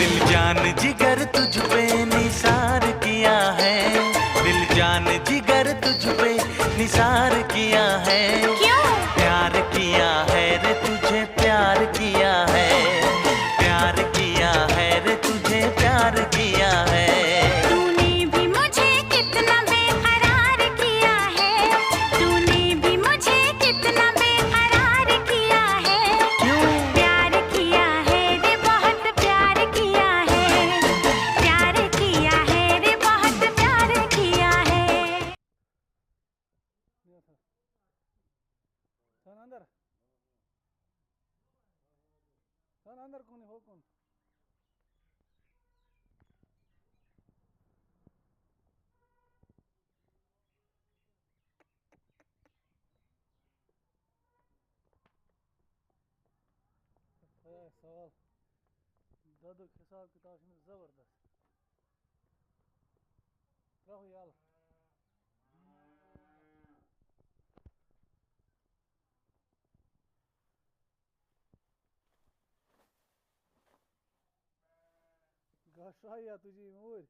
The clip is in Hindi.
दिल जान जिगर तुझ पे निसार किया है, दिल जान जिगर तुझ पे निसार किया है। क्यों? प्यार किया है रे तुझे प्यार किया है, प्यार किया है रे तुझे प्यार किया है। तूने भी मुझे कितना बेकरार किया है, तूने भी मुझे कितना बेकरार किया है। क्यों? प्यार किया है रे बहुत प्यार किया है, प्यार किया है रे बहुत प्यार किया है। सन अंदर सन अंदर कौन हो कौन सवाल ददक हिसाब किताब जबरदस्त रहो यार गशा या तुझी मूर